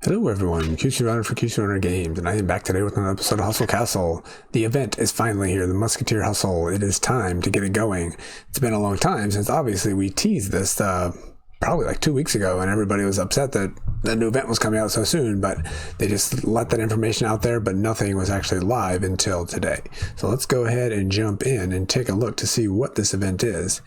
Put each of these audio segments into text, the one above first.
Hello everyone, QC Runner for QC Runner Games, and I am back today with another episode of Hustle Castle. The event is finally here, the Musketeer Hustle. It is time to get it going. It's been a long time since obviously we teased this probably like 2 weeks ago, and everybody was upset that the new event was coming out so soon, but they just let that information out there, but nothing was actually live until today. So let's go ahead and jump in and take a look to see what this event is.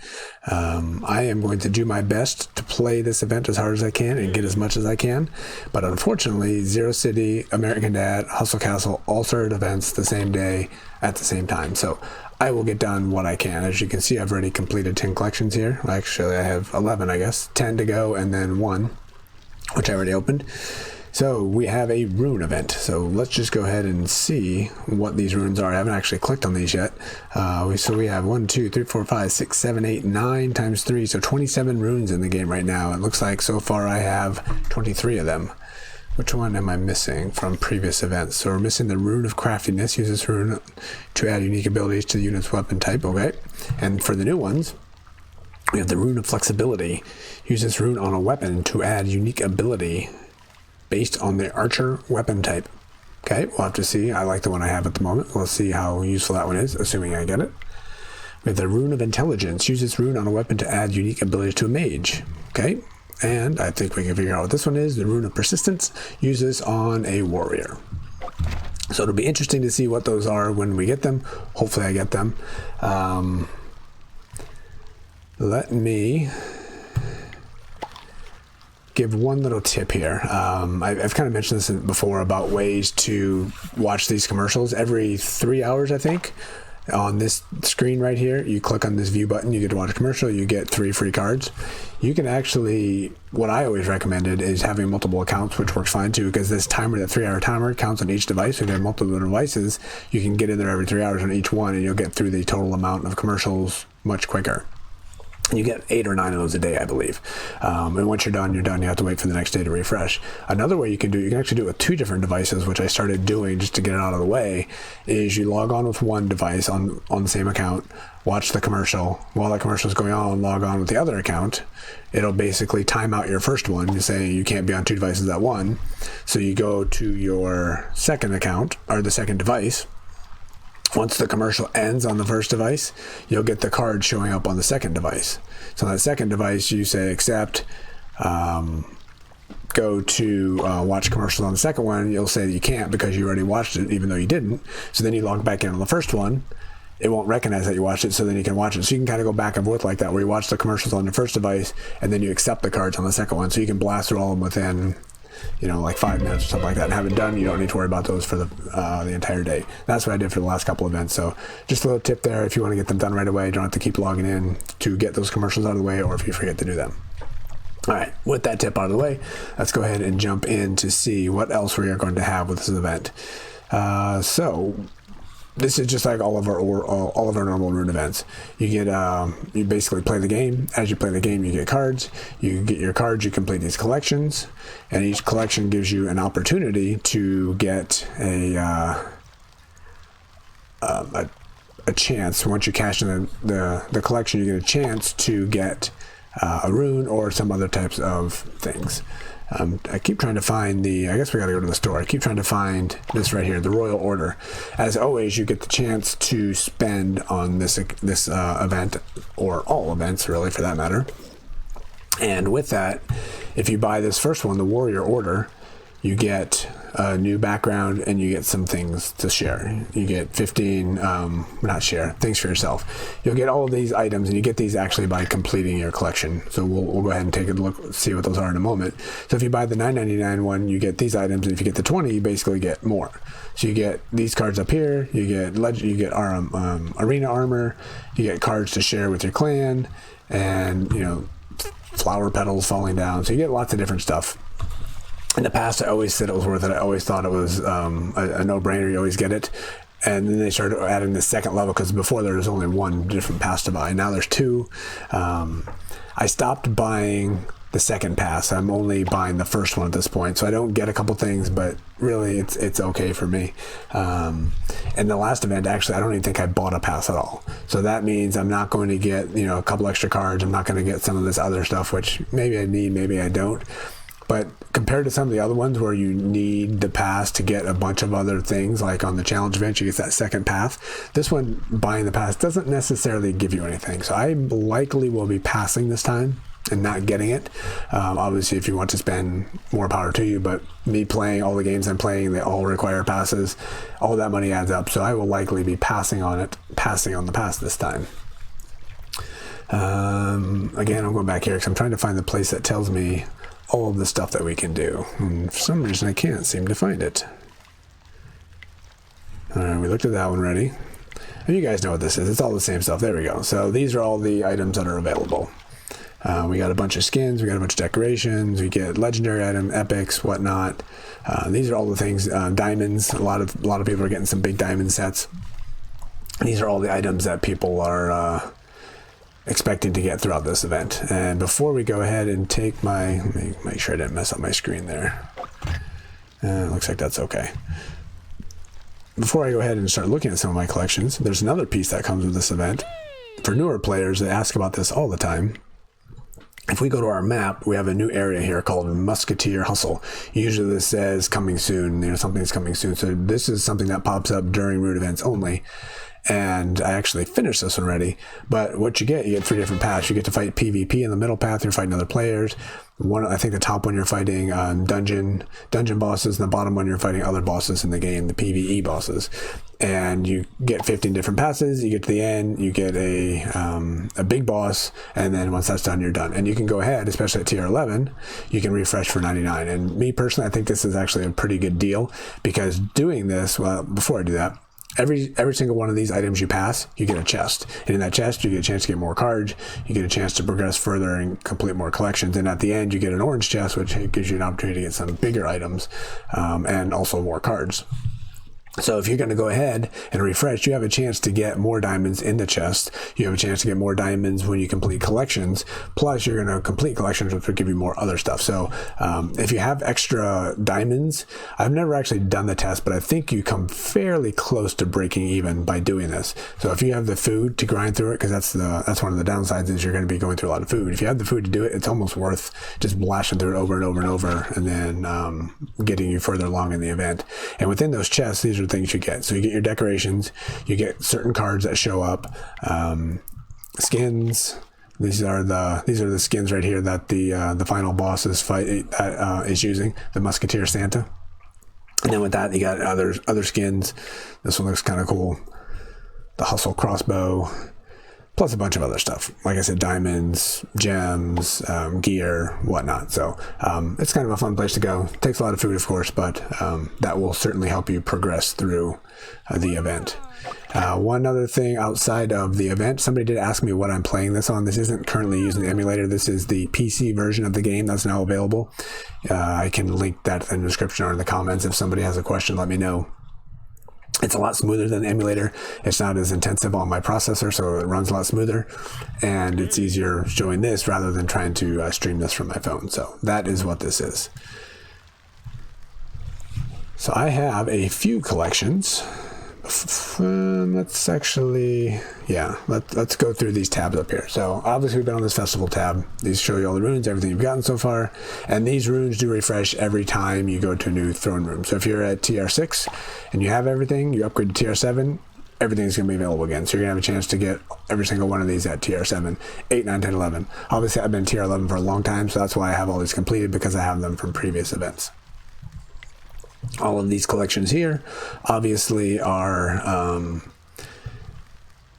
I am going to do my best to play this event as hard as I can and get as much as I can, but unfortunately Zero City, American Dad, Hustle Castle all started events the same day at the same time. So I will get done what I can. As you can see, I've already completed 10 collections here. Actually, I have 11, I guess. 10 to go, and then 1, which I already opened. So we have a rune event. So let's just go ahead and see what these runes are. I haven't actually clicked on these yet. So we have 1, 2, 3, 4, 5, 6, 7, 8, 9 times 3. So 27 runes in the game right now. It looks like so far I have 23 of them. Which one am I missing from previous events? So we're missing the Rune of Craftiness. Use this rune to add unique abilities to the unit's weapon type. Okay. And for the new ones, we have the Rune of Flexibility. Use this rune on a weapon to add unique ability based on the archer weapon type. Okay, we'll have to see. I like the one I have at the moment. We'll see how useful that one is, assuming I get it. We have the Rune of Intelligence. Use this rune on a weapon to add unique abilities to a mage. Okay. And I think we can figure out what this one is. The Rune of Persistence. Use this on a warrior. So it'll be interesting to see what those are when we get them. Hopefully I get them. Let me give one little tip here. I've kind of mentioned this before about ways to watch these commercials. Every 3 hours, I think, on this screen right here, you click on this view button, you get to watch a commercial, you get 3 free cards. You can actually, what I always recommended is having multiple accounts, which works fine too, because this timer, that 3-hour timer, counts on each device. If you have multiple devices, you can get in there every 3 hours on each one, and you'll get through the total amount of commercials much quicker. You get 8 or 9 of those a day, I believe. And once you're done, you're done. You have to wait for the next day to refresh. Another way you can actually do it with 2 different devices, which I started doing just to get it out of the way, is you log on with one device on the same account, watch the commercial. While that commercial is going on, log on with the other account. It'll basically time out your first one. You say you can't be on 2 devices at one. So you go to your second account, or the second device. Once the commercial ends on the first device, you'll get the card showing up on the second device. So on that second device, you say accept, go to watch commercials on the second one. You'll say that you can't because you already watched it, even though you didn't. So then you log back in on the first one. It won't recognize that you watched it, so then you can watch it. So you can kind of go back and forth like that, where you watch the commercials on the first device, and then you accept the cards on the second one. So you can blast through all of them within, like 5 minutes or something like that, and have it done. You don't need to worry about those for the entire day. That's what I did for the last couple events. So just a little tip there: if you want to get them done right away, you don't have to keep logging in to get those commercials out of the way, or if you forget to do them. All right, with that tip out of the way, let's go ahead and jump in to see what else we are going to have with this event. So this is just like all of our normal rune events. You get you basically play the game. As you play the game, you get cards. You get your cards. You complete these collections, and each collection gives you an opportunity to get a chance. Once you cash in the collection, you get a chance to get a rune or some other types of things. I keep trying to find I guess we gotta go to the store. I keep trying to find this right here, the Royal Order. As always, you get the chance to spend on this event, or all events really for that matter. And with that, if you buy this first one, the Warrior Order, you get a new background and you get some things to share. You get 15, not share, things for yourself. You'll get all of these items, and you get these actually by completing your collection. So we'll go ahead and take a look, see what those are in a moment. So if you buy the $9.99 one, you get these items, and if you get the 20, you basically get more. So you get these cards up here, you get arena armor, you get cards to share with your clan, and flower petals falling down. So you get lots of different stuff. In the past, I always said it was worth it. I always thought it was a no-brainer. You always get it. And then they started adding the second level, because before there was only one different pass to buy. Now there's 2. I stopped buying the second pass. I'm only buying the first one at this point. So I don't get a couple things, but really it's okay for me. And the last event, actually, I don't even think I bought a pass at all. So that means I'm not going to get, a couple extra cards. I'm not going to get some of this other stuff, which maybe I need, maybe I don't. But compared to some of the other ones where you need the pass to get a bunch of other things, like on the challenge event, you get that second path. This one, buying the pass, doesn't necessarily give you anything. So I likely will be passing this time and not getting it. Obviously, if you want to spend, more power to you, but me playing all the games I'm playing, they all require passes. All that money adds up. So I will likely be passing on the pass this time. Again, I'm going back here because I'm trying to find the place that tells me all of the stuff that we can do. And for some reason, I can't seem to find it. All right, we looked at that one already. And you guys know what this is. It's all the same stuff. There we go. So these are all the items that are available. We got a bunch of skins. We got a bunch of decorations. We get legendary item, epics, whatnot. These are all the things. Diamonds. A lot of people are getting some big diamond sets. And these are all the items that people are expecting to get throughout this event. And before we go ahead and take let me make sure I didn't mess up my screen there. Looks like that's okay. Before I go ahead and start looking at some of my collections, there's another piece that comes with this event. For newer players, they ask about this all the time. If we go to our map, we have a new area here called Musketeer Hustle. Usually this says coming soon, something's coming soon. So this is something that pops up during Rune events only. And I actually finished this one already. But what you get 3 different paths. You get to fight PvP in the middle path. You're fighting other players. I think the top one you're fighting dungeon bosses, and the bottom one you're fighting other bosses in the game, the PvE bosses. And you get 15 different passes. You get to the end, you get a big boss, and then once that's done, you're done. And you can go ahead, especially at tier 11, you can refresh for 99. And me personally, I think this is actually a pretty good deal, because doing this, well, before I do that, every single one of these items you pass, you get a chest. And in that chest, you get a chance to get more cards. You get a chance to progress further and complete more collections. And at the end, you get an orange chest, which gives you an opportunity to get some bigger items and also more cards. So if you're going to go ahead and refresh, you have a chance to get more diamonds in the chest. You have a chance to get more diamonds when you complete collections. Plus, you're going to complete collections, which will give you more other stuff. So if you have extra diamonds, I've never actually done the test, but I think you come fairly close to breaking even by doing this. So if you have the food to grind through it, because that's one of the downsides, is you're going to be going through a lot of food. If you have the food to do it, it's almost worth just blasting through it over and over and over, and then getting you further along in the event. And within those chests, these are things you get. So you get your decorations, you get certain cards that show up, skins. These are the skins right here that the final boss is using, the Musketeer Santa. And then with that, you got other skins. This one looks kind of cool. The Hustle crossbow, plus a bunch of other stuff. Like I said, diamonds, gems, gear, whatnot. So it's kind of a fun place to go. It takes a lot of food, of course, but that will certainly help you progress through the event. One other thing outside of the event, somebody did ask me what I'm playing this on. This isn't currently using the emulator. This is the PC version of the game that's now available. I can link that in the description or in the comments. If somebody has a question, let me know. It's a lot smoother than the emulator. It's not as intensive on my processor, so it runs a lot smoother. And it's easier showing this rather than trying to stream this from my phone. So that is what this is. So I have a few collections. Let's go through these tabs up here. So obviously we've been on this festival tab. These show you all the runes, everything you've gotten so far. And these runes do refresh every time you go to a new throne room. So if you're at TR6 and you have everything, you upgrade to TR7, everything's going to be available again. So you're going to have a chance to get every single one of these at TR7, 8, 9, 10, 11. Obviously I've been TR11 for a long time, so that's why I have all these completed, because I have them from previous events. All of these collections here obviously are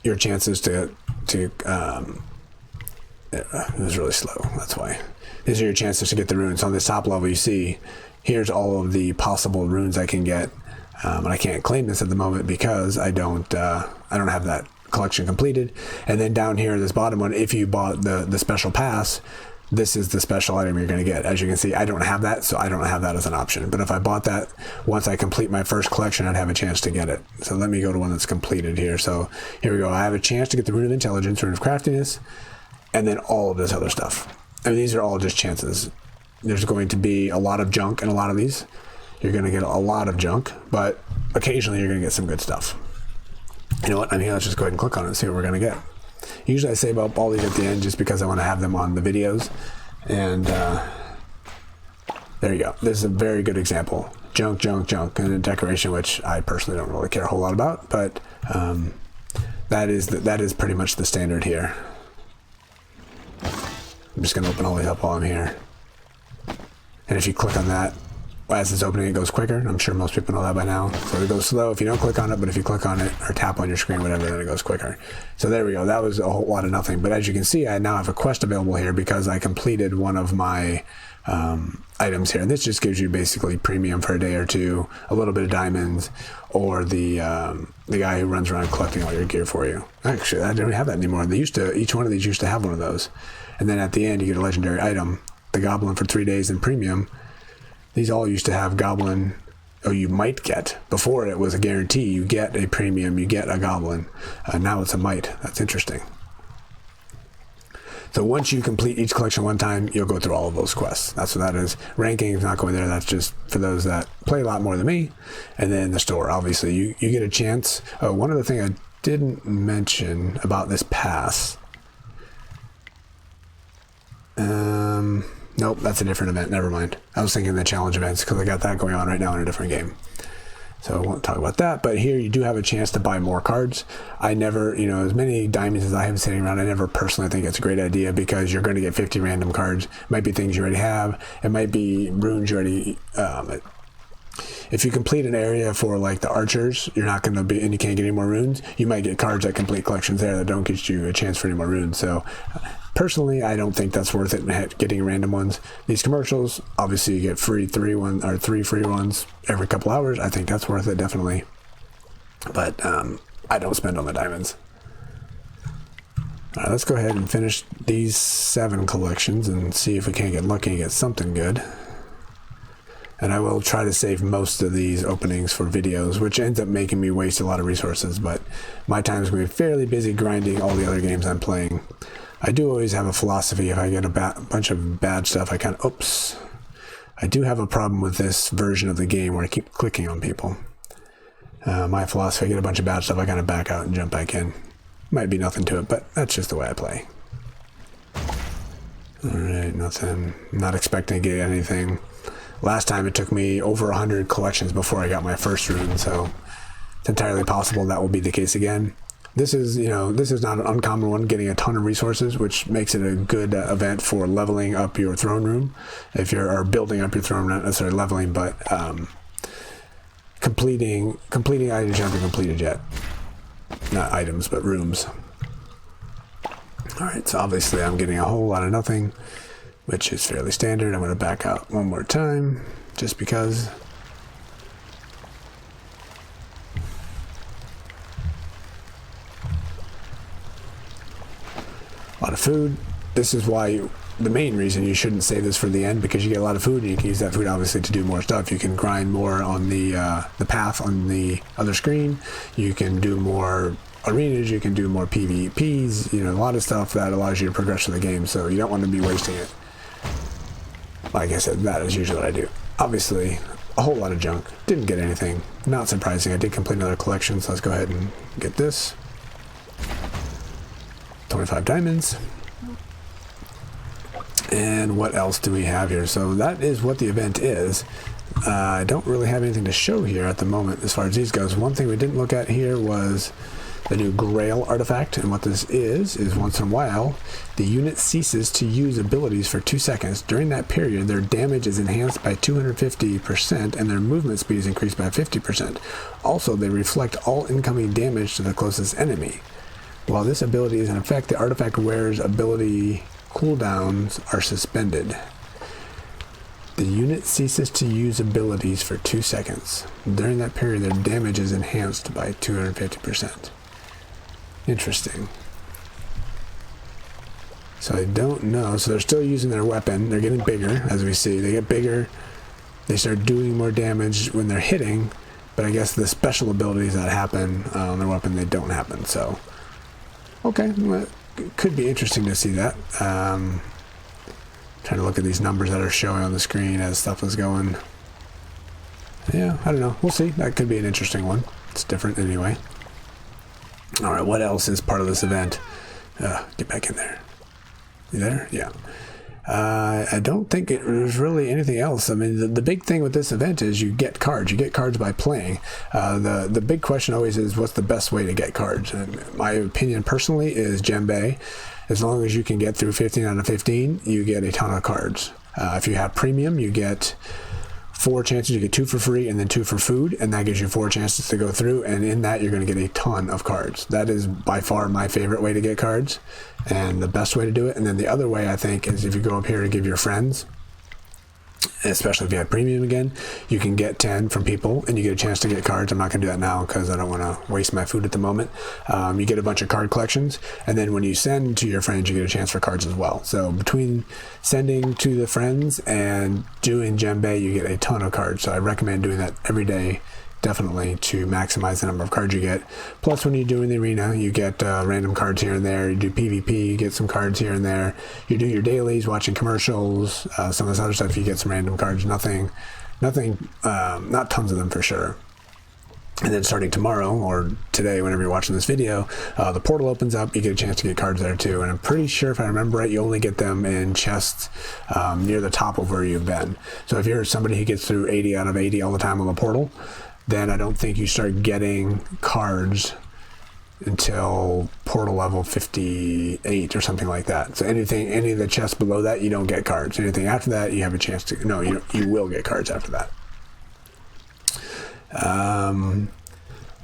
your chances to it was really slow, that's why. These are your chances to get the runes. On this top level you see, here's all of the possible runes I can get, and I can't claim this at the moment because I don't have that collection completed. And then down here, this bottom one, if you bought the special pass, this is the special item you're going to get. As you can see, I don't have that, so I don't have that as an option. But if I bought that, once I complete my first collection, I'd have a chance to get it. So let me go to one that's completed here. So here we go. I have a chance to get the Rune of Intelligence, Rune of Craftiness, and then all of this other stuff. I mean, these are all just chances. There's going to be a lot of junk in a lot of these. You're going to get a lot of junk, but occasionally you're going to get some good stuff. You know what? I mean, let's just go ahead and click on it and see what we're going to get. Usually I save up all these at the end just because I want to have them on the videos. And There you go. This is a very good example. Junk, junk, junk, and a decoration, which I personally don't really care a whole lot about, but that is pretty much the standard here. I'm just going to open all these up while I'm here. And if you click on that, as it's opening, it goes quicker. I'm sure most people know that by now. So it goes slow if you don't click on it, but if you click on it or tap on your screen, whatever, then it goes quicker. So there we go. That was a whole lot of nothing. But as you can see, I now have a quest available here because I completed one of my items here. And this just gives you basically premium for a day or two, a little bit of diamonds, or the guy who runs around collecting all your gear for you. Actually, I don't have that anymore. Each one of these used to have one of those. And then at the end, you get a legendary item, the goblin for 3 days in premium. These all used to have goblin, or you might get. Before it was a guarantee, you get a premium, you get a goblin. Now it's a might. That's interesting. So once you complete each collection one time, you'll go through all of those quests. That's what that is. Ranking is not going there. That's just for those that play a lot more than me. And then the store, obviously, you get a chance. One other thing I didn't mention about this pass. Nope, that's a different event. Never mind. I was thinking the challenge events because I got that going on right now in a different game. So I won't talk about that. But here you do have a chance to buy more cards. I never, as many diamonds as I have sitting around, I never personally think it's a great idea because you're going to get 50 random cards. It might be things you already have. It might be runes you already... if you complete an area for like the archers, you're not going to be, and you can't get any more runes, you might get cards that complete collections there that don't get you a chance for any more runes. So personally, I don't think that's worth it getting random ones. These commercials, obviously you get three free ones every couple hours. I think that's worth it, definitely. But I don't spend on the diamonds. All right, let's go ahead and finish these 7 collections and see if we can't get lucky and get something good. And I will try to save most of these openings for videos, which ends up making me waste a lot of resources, but my time is going to be fairly busy grinding all the other games I'm playing. I do always have a philosophy. If I get a bunch of bad stuff, I do have a problem with this version of the game where I keep clicking on people. My philosophy, I get a bunch of bad stuff, I kind of back out and jump back in. Might be nothing to it, but that's just the way I play. Alright, nothing. Not expecting to get anything. Last time it took me over 100 collections before I got my first rune, so it's entirely possible that will be the case again. This is not an uncommon one, getting a ton of resources, which makes it a good event for leveling up your throne room. If you're building up your throne, not necessarily leveling, but completing items you haven't completed yet. Not items, but rooms. Alright, so obviously I'm getting a whole lot of nothing, which is fairly standard. I'm going to back out one more time, just because. A lot of food. This is why the main reason you shouldn't save this for the end, because you get a lot of food and you can use that food obviously to do more stuff. You can grind more on the path on the other screen. You can do more arenas, you can do more PvPs, a lot of stuff that allows you to progress through the game, so you don't want to be wasting it. Like I said, that is usually what I do. Obviously, a whole lot of junk. Didn't get anything. Not surprising. I did complete another collection, so let's go ahead and get this. 25 diamonds. And what else do we have here? So that is what the event is. I don't really have anything to show here at the moment as far as these goes. One thing we didn't look at here was the new Grail artifact, and what this is once in a while, the unit ceases to use abilities for 2 seconds. During that period, their damage is enhanced by 250% and their movement speed is increased by 50%. Also, they reflect all incoming damage to the closest enemy. While this ability is in effect, the artifact wearer's ability cooldowns are suspended. The unit ceases to use abilities for 2 seconds. During that period, their damage is enhanced by 250%. Interesting. So I don't know. So they're still using their weapon. They're getting bigger, as we see. They get bigger. They start doing more damage when they're hitting. But I guess the special abilities that happen on their weapon, they don't happen. So, okay. Well, it could be interesting to see that. Trying to look at these numbers that are showing on the screen as stuff is going. Yeah, I don't know. We'll see. That could be an interesting one. It's different anyway. Alright, what else is part of this event? Get back in there. You there? Yeah. I don't think there's really anything else. I mean, the big thing with this event is you get cards. You get cards by playing. The big question always is, what's the best way to get cards? And my opinion personally is djembe. As long as you can get through 15 out of 15, you get a ton of cards. If you have premium, you get 4 chances. You get 2 for free and then 2 for food, and that gives you 4 chances to go through, and in that you're going to get a ton of cards. That is by far my favorite way to get cards and the best way to do it. And then the other way, I think, is if you go up here and give your friends, especially if you have premium again, you can get 10 from people and you get a chance to get cards. I'm not going to do that now because I don't want to waste my food at the moment. You get a bunch of card collections, and then when you send to your friends, you get a chance for cards as well. So between sending to the friends and doing djembe, you get a ton of cards. So I recommend doing that every day, definitely, to maximize the number of cards you get. Plus, when you do in the arena, you get random cards here and there. You do PvP, you get some cards here and there. You do your dailies, watching commercials, some of this other stuff, you get some random cards. Nothing, not tons of them for sure. And then starting tomorrow, or today, whenever you're watching this video, the portal opens up, you get a chance to get cards there too. And I'm pretty sure, if I remember right, you only get them in chests near the top of where you've been. So if you're somebody who gets through 80 out of 80 all the time on the portal, then I don't think you start getting cards until portal level 58 or something like that. So any of the chests below that, you don't get cards. Anything after that, you have a chance to, no, you will get cards after that.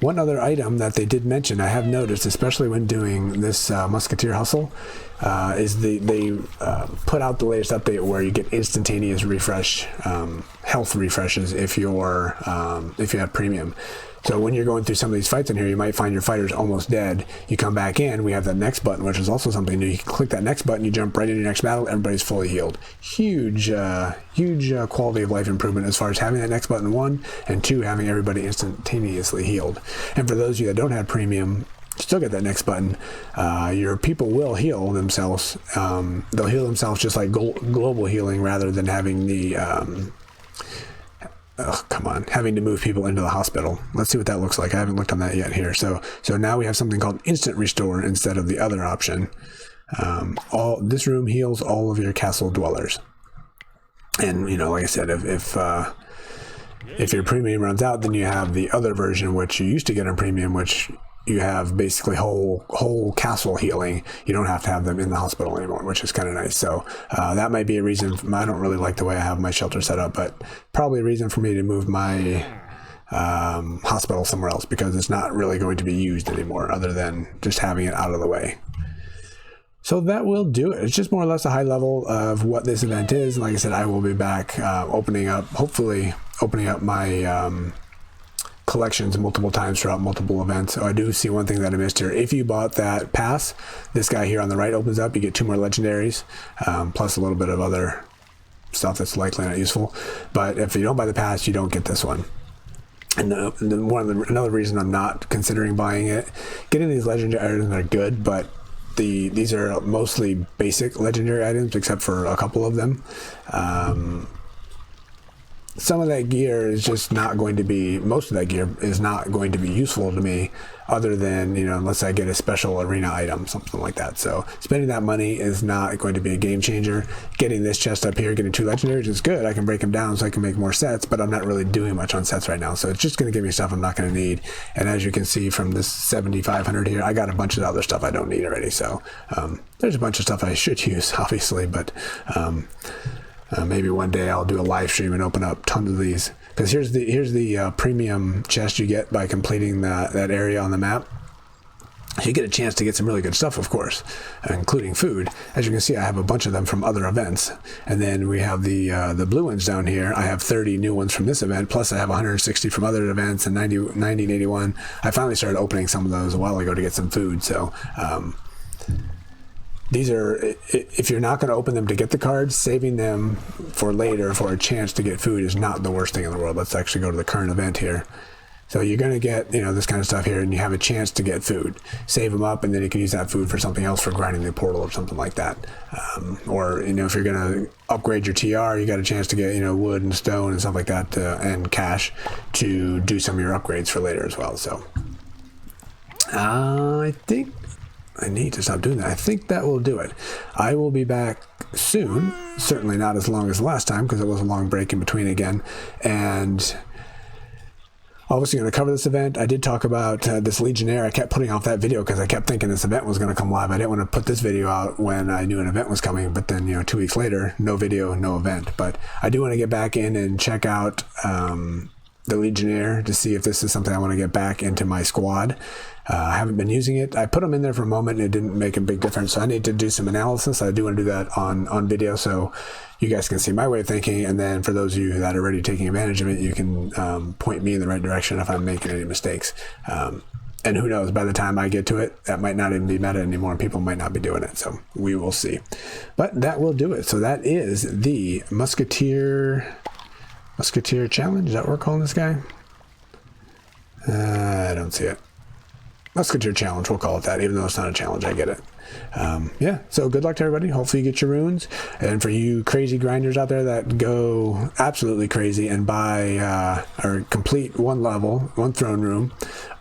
One other item that they did mention, I have noticed, especially when doing this Musketeer Hustle, is they put out the latest update where you get instantaneous refresh, health refreshes if you have premium. So when you're going through some of these fights in here, you might find your fighter's almost dead. You come back in, we have that next button, which is also something new. You can click that next button, you jump right into your next battle, everybody's fully healed. Huge quality of life improvement as far as having that next button, 1, and 2, having everybody instantaneously healed. And for those of you that don't have premium, still get that next button, your people will heal themselves. They'll heal themselves just like global healing, rather than having the having to move people into the hospital. Let's see what that looks like. I haven't looked on that yet here. So now we have something called instant restore instead of the other option. This room heals all of your castle dwellers. And like I said, if your premium runs out, then you have the other version, which you used to get on premium, which you have basically whole castle healing. You don't have to have them in the hospital anymore, which is kind of nice. So that might be a reason. I don't really like the way I have my shelter set up, but probably a reason for me to move my hospital somewhere else, because it's not really going to be used anymore, other than just having it out of the way. So that will do it. It's just more or less a high level of what this event is. And like I said, I will be back hopefully opening up my collections multiple times throughout multiple events. So I do see one thing that I missed here. If you bought that pass, this guy here on the right opens up. You get 2 more legendaries, plus a little bit of other stuff that's likely not useful. But if you don't buy the pass, you don't get this one. And another reason I'm not considering buying it, getting these legendary items are good, but these are mostly basic legendary items, except for a couple of them. Some of that gear is just not going to be, most of that gear is not going to be useful to me, other than, unless I get a special arena item, something like that. So spending that money is not going to be a game changer. Getting this chest up here, getting 2 legendaries is good. I can break them down so I can make more sets, but I'm not really doing much on sets right now. So it's just going to give me stuff I'm not going to need. And as you can see from this 7,500 here, I got a bunch of other stuff I don't need already. So there's a bunch of stuff I should use, obviously, but maybe one day I'll do a live stream and open up tons of these, because here's the premium chest you get by completing that area on the map. You get a chance to get some really good stuff, of course, including food. As you can see, I have a bunch of them from other events, and then we have the blue ones down here. I have 30 new ones from this event, plus I have 160 from other events, and 90 and 81. I finally started opening some of those a while ago to get some food. So these are, if you're not going to open them to get the cards, saving them for later for a chance to get food is not the worst thing in the world. Let's actually go to the current event here. So you're going to get, this kind of stuff here, and you have a chance to get food. Save them up, and then you can use that food for something else, for grinding the portal or something like that. Or, if you're going to upgrade your TR, you got a chance to get, wood and stone and stuff like that, and cash to do some of your upgrades for later as well. So I think I need to stop doing that. I think that will do it. I will be back soon. Certainly not as long as last time, because it was a long break in between again. And obviously going to cover this event. I did talk about this Legionnaire. I kept putting off that video because I kept thinking this event was going to come live. I didn't want to put this video out when I knew an event was coming, but then, 2 weeks later, no video, no event. But I do want to get back in and check out the Legionnaire to see if this is something I want to get back into my squad. I haven't been using it. I put them in there for a moment and it didn't make a big difference. So I need to do some analysis. I do want to do that on video so you guys can see my way of thinking. And then for those of you that are already taking advantage of it, you can point me in the right direction if I'm making any mistakes. And who knows, by the time I get to it, that might not even be meta anymore and people might not be doing it. So we will see. But that will do it. So that is the Musketeer Challenge. Is that what we're calling this guy? I don't see it. Musketeer Challenge, we'll call it that, even though it's not a challenge. I get it. Yeah, so good luck to everybody. Hopefully you get your runes. And for you crazy grinders out there that go absolutely crazy and buy or complete one level, one throne room,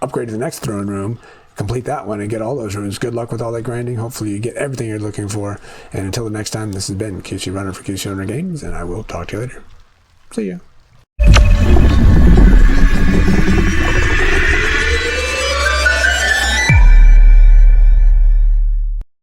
upgrade to the next throne room, complete that one and get all those runes. Good luck with all that grinding. Hopefully you get everything you're looking for. And until the next time, this has been QC Runner for QC Runner Games, and I will talk to you later. See ya.